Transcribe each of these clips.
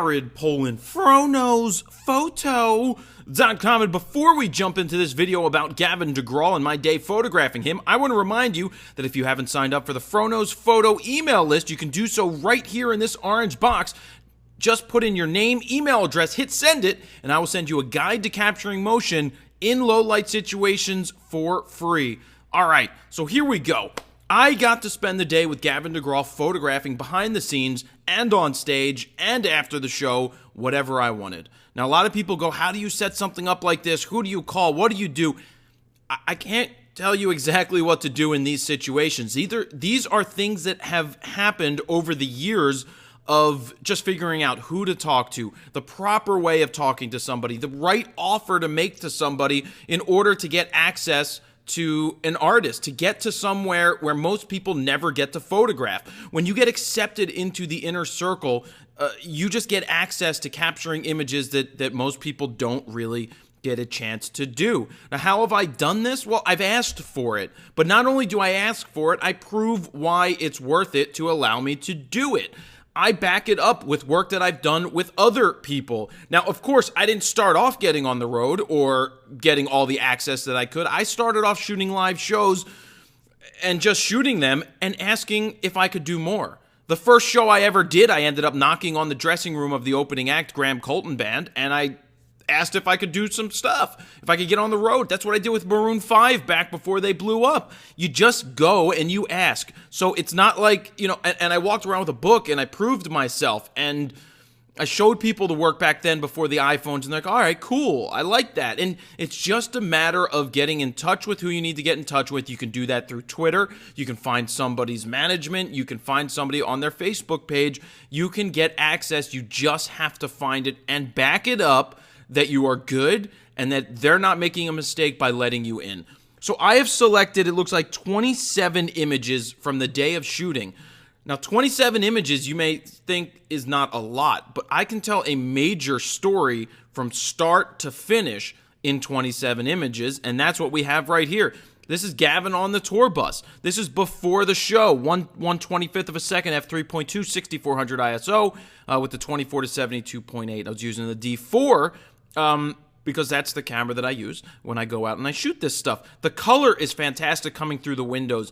Jared Polin, FroKnowsPhoto.com. And before we jump into this video about Gavin DeGraw and my day photographing him, I want to remind you that if you haven't signed up for the FroKnowsPhoto email list, you can do so right here in this orange box. Just put in your name, email address, hit send it, and I will send you a guide to capturing motion in low light situations for free. All right, so here we go. I got to spend the day with Gavin DeGraw photographing behind the scenes and on stage and after the show, whatever I wanted. Now, a lot of people go, how do you set something up like this? Who do you call? What do you do? I can't tell you exactly what to do in these situations. These are things that have happened over the years of just figuring out who to talk to, the proper way of talking to somebody, the right offer to make to somebody in order to get access to an artist, to get to somewhere where most people never get to photograph. When you get accepted into the inner circle, you just get access to capturing images that most people don't really get a chance to do. Now, how have I done this? Well, I've asked for it. But not only do I ask for it, I prove why it's worth it to allow me to do it. I back it up with work that I've done with other people. Now, of course, I didn't start off getting on the road or getting all the access that I could. I started off shooting live shows and just shooting them and asking if I could do more. The first show I ever did, I ended up knocking on the dressing room of the opening act, Graham Colton Band, and I asked if I could do some stuff, if I could get on the road. That's what I did with Maroon 5 back before they blew up. You just go and you ask. So it's not like, and I walked around with a book and I proved myself and I showed people the work back then before the iPhones and they're like, all right, cool, I like that. And it's just a matter of getting in touch with who you need to get in touch with. You can do that through Twitter. You can find somebody's management. You can find somebody on their Facebook page. You can get access. You just have to find it and back it up that you are good and that they're not making a mistake by letting you in. So I have selected, it looks like 27 images from the day of shooting. Now, 27 images you may think is not a lot, but I can tell a major story from start to finish in 27 images, and that's what we have right here. This is Gavin on the tour bus. This is before the show, 1/25th of a second, f3.2, 6400 ISO with the 24 to 72.8. I was using the D4 because that's the camera that I use when I go out and I shoot this stuff. The color is fantastic coming through the windows.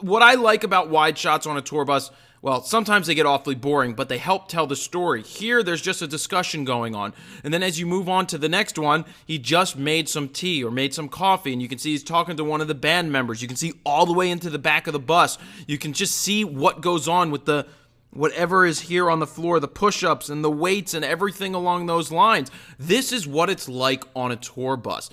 What I like about wide shots on a tour bus, well, sometimes they get awfully boring, but they help tell the story. Here, there's just a discussion going on. And then as you move on to the next one, he just made some tea or made some coffee, and you can see he's talking to one of the band members. You can see all the way into the back of the bus. You can just see what goes on with the whatever is here on the floor, the push-ups and the weights and everything along those lines. This is what it's like on a tour bus.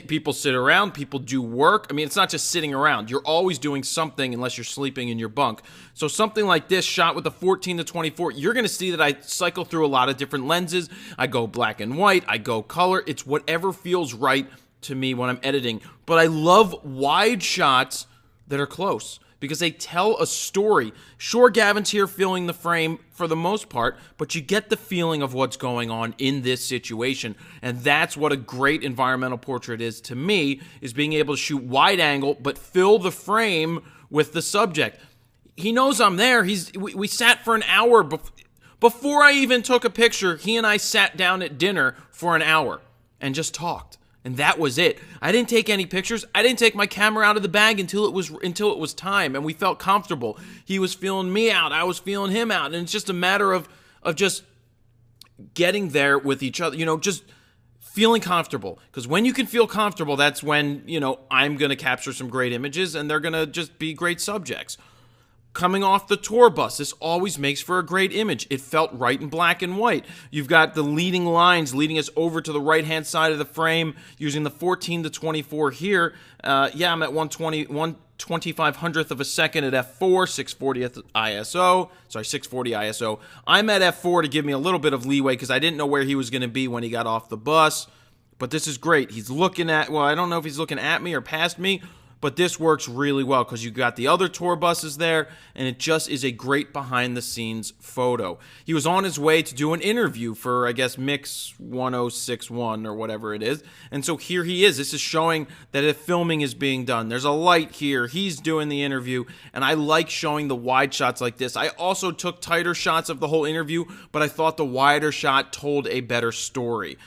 People sit around, people do work. I mean, it's not just sitting around. You're always doing something unless you're sleeping in your bunk. So something like this shot with a 14 to 24, you're going to see that I cycle through a lot of different lenses. I go black and white, I go color. It's whatever feels right to me when I'm editing. But I love wide shots that are close, because they tell a story. Sure, Gavin's here filling the frame for the most part, but you get the feeling of what's going on in this situation. And that's what a great environmental portrait is to me, is being able to shoot wide angle, but fill the frame with the subject. He knows I'm there. We sat for an hour. Before I even took a picture, he and I sat down at dinner for an hour and just talked. And that was it. I didn't take any pictures. I didn't take my camera out of the bag until it was time, and we felt comfortable. He was feeling me out. I was feeling him out. And it's just a matter of just getting there with each other, just feeling comfortable. Because when you can feel comfortable, that's when, I'm going to capture some great images, and they're going to just be great subjects. Coming off the tour bus, this always makes for a great image. It felt right in black and white. You've got the leading lines leading us over to the right-hand side of the frame using the 14 to 24 here. I'm at 1/2500th of a second at f4, 640th ISO. Sorry, 640 ISO. I'm at f4 to give me a little bit of leeway because I didn't know where he was going to be when he got off the bus. But this is great. He's looking at, well, I don't know if he's looking at me or past me, but this works really well because you got the other tour buses there, and it just is a great behind-the-scenes photo. He was on his way to do an interview for, I guess, Mix 1061 or whatever it is, and so here he is. This is showing that a filming is being done. There's a light here. He's doing the interview, and I like showing the wide shots like this. I also took tighter shots of the whole interview, but I thought the wider shot told a better story.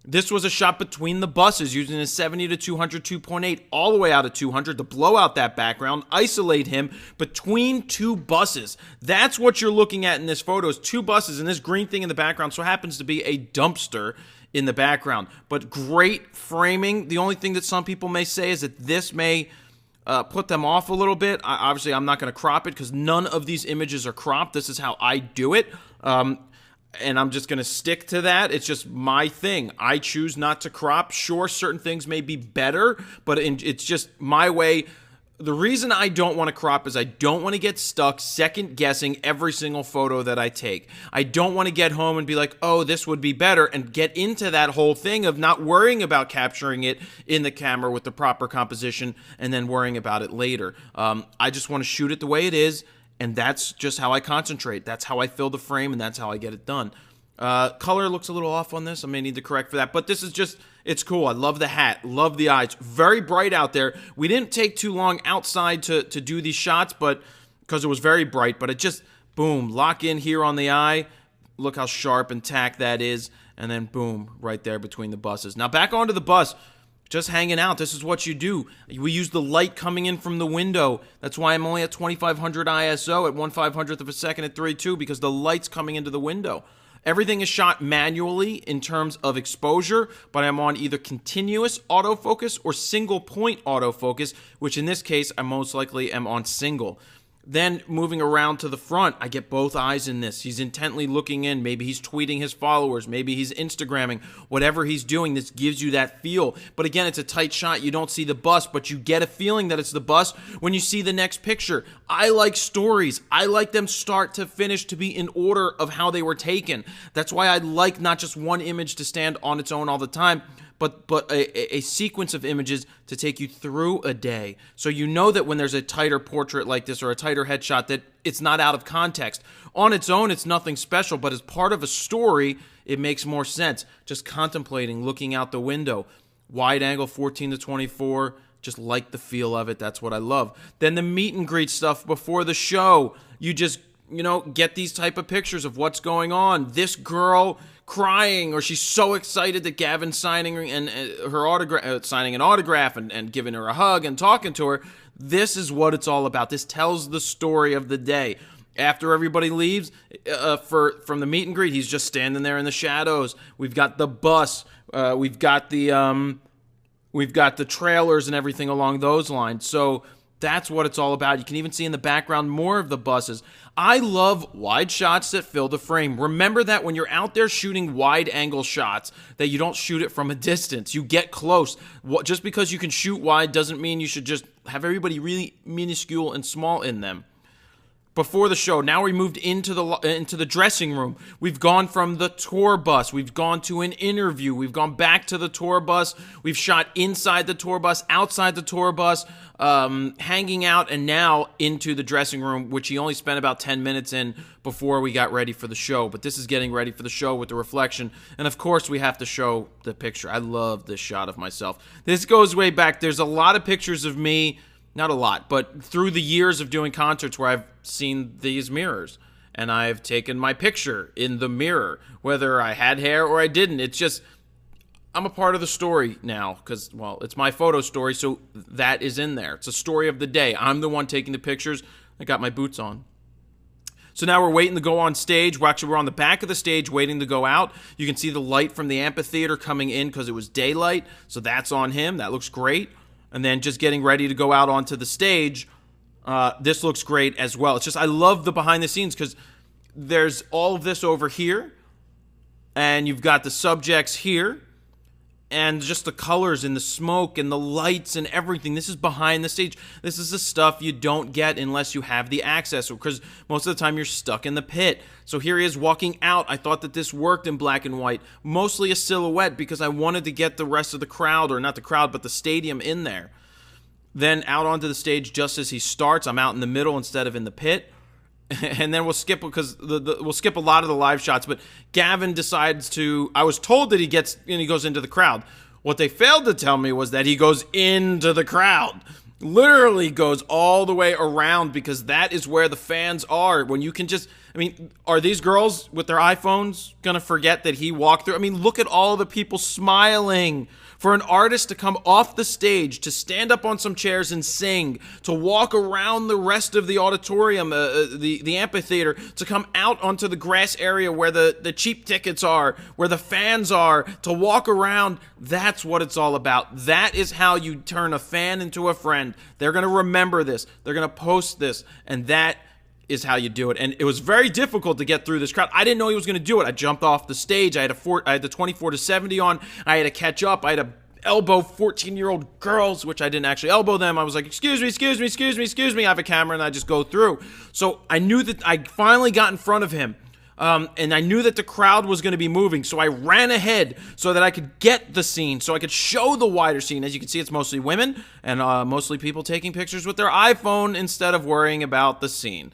This was a shot between the buses using a 70 to 200 2.8 all the way out of 200 to blow out that background, isolate him between two buses. That's what you're looking at in this photo is two buses, and this green thing in the background so happens to be a dumpster in the background. But great framing. The only thing that some people may say is that this may put them off a little bit. Obviously, I'm not going to crop it because none of these images are cropped. This is how I do it. And I'm just going to stick to that. It's just my thing. I choose not to crop. Sure, certain things may be better, but it's just my way. The reason I don't want to crop is I don't want to get stuck second-guessing every single photo that I take. I don't want to get home and be like, oh, this would be better, and get into that whole thing of not worrying about capturing it in the camera with the proper composition and then worrying about it later. I just want to shoot it the way it is. And that's just how I concentrate. That's how I fill the frame, and that's how I get it done. Color looks a little off on this. I may need to correct for that. But this is just, it's cool. I love the hat. Love the eyes. Very bright out there. We didn't take too long outside to do these shots, but because it was very bright. But it just, boom, lock in here on the eye. Look how sharp and tack that is. And then, boom, right there between the buses. Now, back onto the bus. Just hanging out. This is what you do. We use the light coming in from the window. That's why I'm only at 2500 ISO at 1/500th of a second at 3.2 because the light's coming into the window. Everything is shot manually in terms of exposure, but I'm on either continuous autofocus or single point autofocus, which in this case, I most likely am on single. Then moving around to the front, I get both eyes in this. He's intently looking in. Maybe he's tweeting his followers. Maybe he's Instagramming. Whatever he's doing, this gives you that feel. But again, it's a tight shot. You don't see the bus, but you get a feeling that it's the bus when you see the next picture. I like stories. I like them start to finish to be in order of how they were taken. That's why I like not just one image to stand on its own all the time, but a sequence of images to take you through a day. So you know that when there's a tighter portrait like this or a tighter headshot that it's not out of context. On its own, it's nothing special, but as part of a story, it makes more sense. Just contemplating, looking out the window. Wide angle, 14 to 24, just like the feel of it. That's what I love. Then the meet and greet stuff before the show. You just, get these type of pictures of what's going on. This girl crying, or she's so excited that Gavin's signing her autograph, signing an autograph, and giving her a hug and talking to her. This is what it's all about. This tells the story of the day. After everybody leaves from the meet and greet, he's just standing there in the shadows. We've got the bus. We've got the trailers and everything along those lines. So that's what it's all about. You can even see in the background more of the buses. I love wide shots that fill the frame. Remember that when you're out there shooting wide angle shots, that you don't shoot it from a distance. You get close. Just because you can shoot wide doesn't mean you should just have everybody really minuscule and small in them. Before the show, now we moved into the dressing room. We've gone from the tour bus. We've gone to an interview. We've gone back to the tour bus. We've shot inside the tour bus, outside the tour bus, hanging out, and now into the dressing room, which he only spent about 10 minutes in before we got ready for the show. But this is getting ready for the show with the reflection. And of course, we have to show the picture. I love this shot of myself. This goes way back. There's a lot of pictures of me. Not a lot, but through the years of doing concerts where I've seen these mirrors and I've taken my picture in the mirror, whether I had hair or I didn't. It's just, I'm a part of the story now because, well, it's my photo story, so that is in there. It's a story of the day. I'm the one taking the pictures. I got my boots on. So now we're waiting to go on stage. We're on the back of the stage waiting to go out. You can see the light from the amphitheater coming in because it was daylight, so that's on him. That looks great. And then just getting ready to go out onto the stage, this looks great as well. It's just, I love the behind the scenes because there's all of this over here, and you've got the subjects here, and just the colors and the smoke and the lights and everything. This is behind the stage. This is the stuff you don't get unless you have the access, because most of the time you're stuck in the pit. So here he is walking out. I thought that this worked in black and white, mostly a silhouette because I wanted to get the rest of the crowd, or not the crowd, but the stadium in there. then out onto the stage just as he starts. I'm out in the middle instead of in the pit. And then we'll skip, because we'll skip a lot of the live shots, but Gavin decides to, I was told that he goes into the crowd. What they failed to tell me was that he goes into the crowd. Literally goes all the way around, because that is where the fans are. When you can just, I mean, are these girls with their iPhones gonna forget that he walked through? I mean, look at all the people smiling. For an artist to come off the stage, to stand up on some chairs and sing, to walk around the rest of the auditorium, the amphitheater, to come out onto the grass area where the cheap tickets are, where the fans are, to walk around, that's what it's all about. That is how you turn a fan into a friend. They're going to remember this. They're going to post this, and that is how you do it. And it was very difficult to get through this crowd. I didn't know he was going to do it. I jumped off the stage. I had the 24-70 on. I had to catch up. I had to elbow 14-year-old girls, which I didn't actually elbow them. I was like, excuse me. I have a camera, and I just go through. So I knew that I finally got in front of him. And I knew that the crowd was going to be moving, so I ran ahead so that I could get the scene, so I could show the wider scene. As you can see, it's mostly women, and mostly people taking pictures with their iPhone instead of worrying about the scene.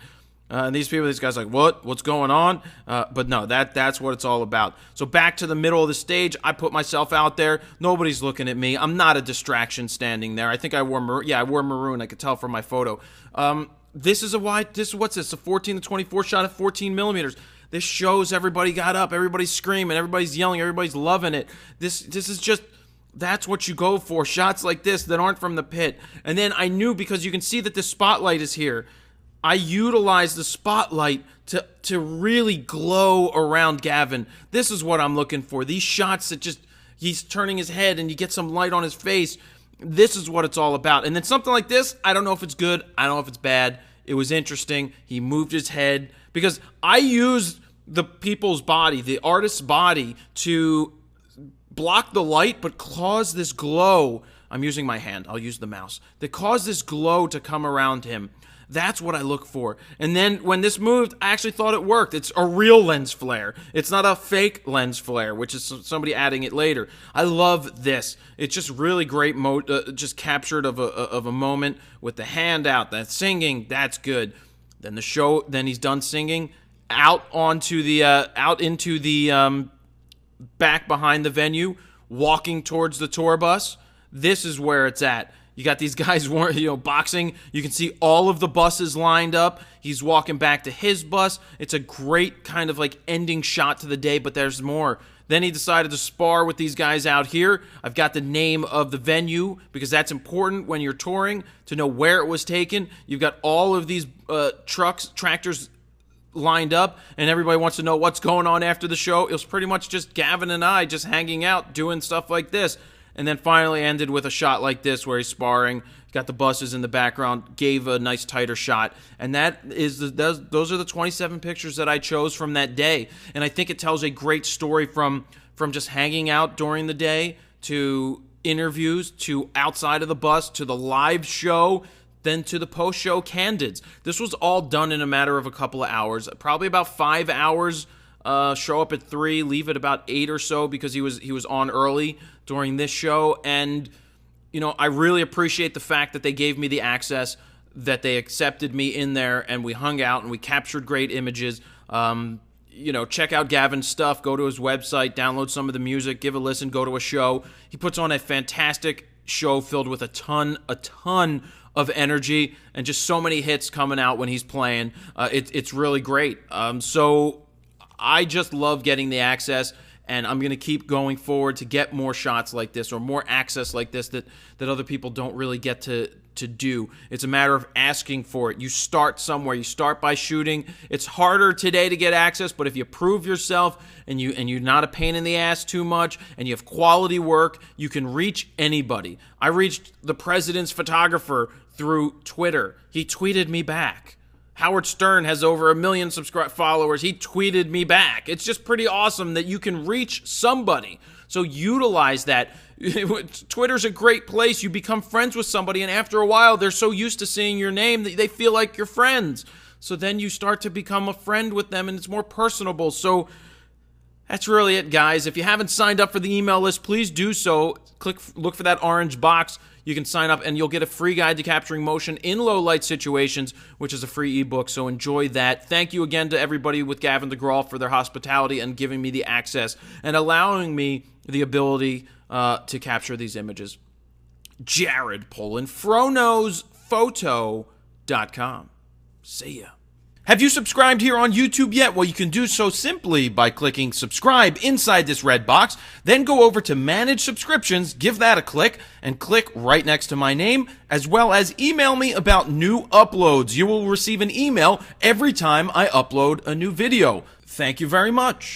And these guys are like, what's going on? But no, that's what it's all about. So back to the middle of the stage, I put myself out there. Nobody's looking at me. I'm not a distraction standing there. I think I wore maroon. Yeah, I wore maroon. I could tell from my photo. This is what's this? A 14-24 shot at 14 millimeters. This shows everybody got up. Everybody's screaming. Everybody's yelling. Everybody's loving it. This is just, that's what you go for. Shots like this that aren't from the pit. And then I knew, because you can see that the spotlight is here, I utilized the spotlight to really glow around Gavin. This is what I'm looking for. These shots that just, he's turning his head and you get some light on his face. This is what it's all about. And then something like this, I don't know if it's good. I don't know if it's bad. It was interesting. He moved his head, because I used the people's body, the artist's body, to block the light but cause this glow. I'm using my hand. I'll use the mouse. That caused this glow to come around him. That's what I look for. And then when this moved, I actually thought it worked. It's a real lens flare. It's not a fake lens flare, which is somebody adding it later. I love this. It's just really great, just captured of a moment with the hand out. That singing, that's good. Then then he's done singing, out into the back behind the venue, walking towards the tour bus. This is where it's at. You got these guys, boxing. You can see all of the buses lined up. He's walking back to his bus. It's a great kind of like ending shot to the day, but there's more. Then he decided to spar with these guys out here. I've got the name of the venue, because that's important when you're touring, to know where it was taken. You've got all of these tractors lined up, and everybody wants to know what's going on after the show. It was pretty much just Gavin and I just hanging out, doing stuff like this. And then finally ended with a shot like this where he's sparring, got the buses in the background, gave a nice tighter shot. And those are the 27 pictures that I chose from that day. And I think it tells a great story from just hanging out during the day, to interviews, to outside of the bus, to the live show, then to the post-show candids. This was all done in a matter of a couple of hours, probably about 5 hours. Show up at 3, leave at about 8 or so, because he was on early during this show. And I really appreciate the fact that they gave me the access, that they accepted me in there, and we hung out and we captured great images. Check out Gavin's stuff, go to his website, download some of the music, give a listen, go to a show. He puts on a fantastic show filled with a ton of energy and just so many hits coming out when he's playing. It's really great. So I just love getting the access, and I'm going to keep going forward to get more shots like this, or more access like this that other people don't really get to do. It's a matter of asking for it. You start somewhere. You start by shooting. It's harder today to get access, but if you prove yourself and you're not a pain in the ass too much, and you have quality work, you can reach anybody. I reached the president's photographer through Twitter. He tweeted me back. Howard Stern has over 1 million followers. He tweeted me back. It's just pretty awesome that you can reach somebody. So utilize that. Twitter's a great place. You become friends with somebody, and after a while, they're so used to seeing your name that they feel like you're friends. So then you start to become a friend with them, and it's more personable. So That's really it, guys. If you haven't signed up for the email list, please do so. Look for that orange box. You can sign up and you'll get a free guide to capturing motion in low light situations, which is a free ebook, so enjoy that. Thank you again to everybody with Gavin DeGraw for their hospitality and giving me the access and allowing me the ability to capture these images. Jared Polin, FroKnowsPhoto.com. See ya. Have you subscribed here on YouTube yet? Well, you can do so simply by clicking subscribe inside this red box. Then go over to manage subscriptions, give that a click, and click right next to my name, as well as email me about new uploads. You will receive an email every time I upload a new video. Thank you very much.